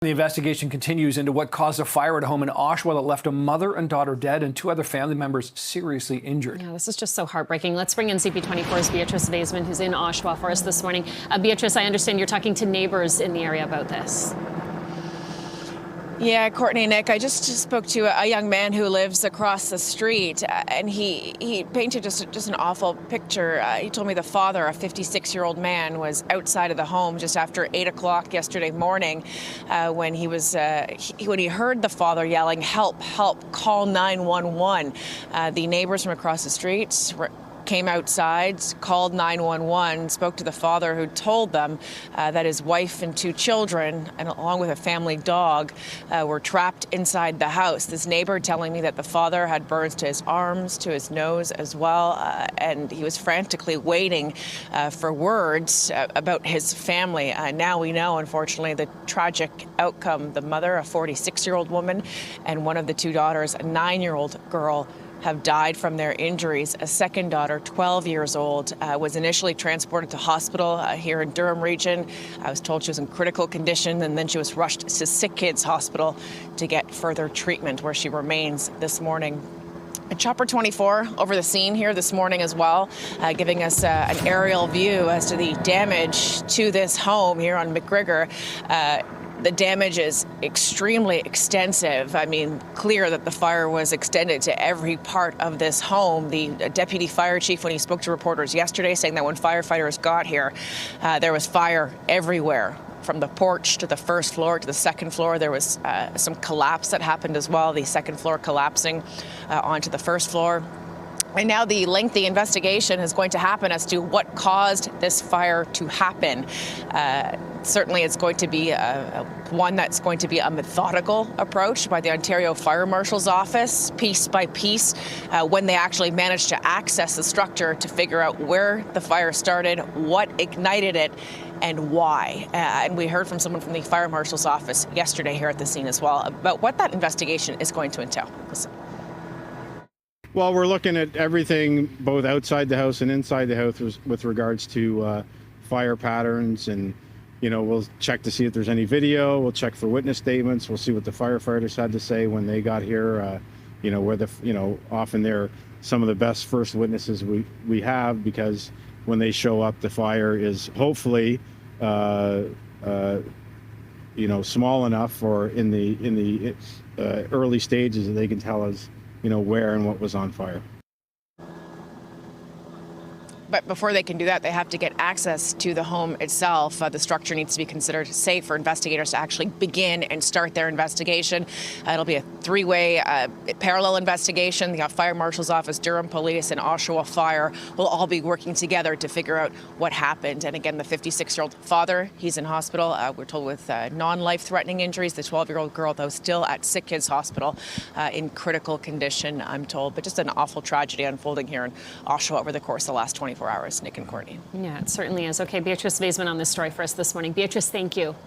The investigation continues into what caused a fire at a home in Oshawa that left a mother and daughter dead and 2 other family members seriously injured. Yeah, this is just so heartbreaking. Let's bring in CP24's Beatrice Vaisman, who's in Oshawa for us this morning. Beatrice, I understand you're talking to neighbors in the area about this. Yeah, Courtney, Nick, I just spoke to a young man who lives across the street, and he painted just an awful picture. He told me the father, a 56-year-old man, was outside of the home just after 8 o'clock yesterday morning when he heard the father yelling, "Help, help, call 911." The neighbors from across the street came outside, called 911, spoke to the father, who told them that his wife and 2 children, and along with a family dog, were trapped inside the house. This neighbor telling me that the father had burns to his arms, to his nose as well, and he was frantically waiting for words about his family. Now we know, unfortunately, the tragic outcome. The mother, a 46-year-old woman, and one of the 2 daughters, a 9-year-old girl, have died from their injuries. A second daughter, 12 years old, was initially transported to hospital here in Durham region. I was told she was in critical condition, and then she was rushed to Sick Kids Hospital to get further treatment, where she remains this morning. Chopper 24 over the scene here this morning as well, giving us an aerial view as to the damage to this home here on McGregor. The damage is extremely extensive. I mean, clear that the fire was extended to every part of this home. The deputy fire chief, when he spoke to reporters yesterday, saying that when firefighters got here, there was fire everywhere. From the porch to the first floor to the second floor. There was some collapse that happened as well, the second floor collapsing onto the first floor. And now the lengthy investigation is going to happen as to what caused this fire to happen. Certainly it's going to be one that's going to be a methodical approach by the Ontario Fire Marshal's office, piece by piece, when they actually manage to access the structure to figure out where the fire started, what ignited it, and why. And we heard from someone from the Fire Marshal's office yesterday here at the scene as well about what that investigation is going to entail. Listen. Well, we're looking at everything both outside the house and inside the house with regards to fire patterns, and we'll check to see if there's any video. We'll check for witness statements. We'll see what the firefighters had to say when they got here. Often they're some of the best first witnesses we have, because when they show up, the fire is hopefully small enough, or in the early stages, that they can tell us where and what was on fire. But before they can do that, they have to get access to the home itself. The structure needs to be considered safe for investigators to actually begin and start their investigation. It'll be a 3-way parallel investigation. The Fire Marshal's office, Durham Police, and Oshawa Fire will all be working together to figure out what happened. And again, the 56-year-old father, he's in hospital, we're told, with non-life-threatening injuries. The 12-year-old girl, though, still at Sick Kids Hospital in critical condition, I'm told. But just an awful tragedy unfolding here in Oshawa over the course of the last 24 hours, Nick and Courtney. Yeah, it certainly is. Okay, Beatrice Vaisman on this story for us this morning. Beatrice, thank you.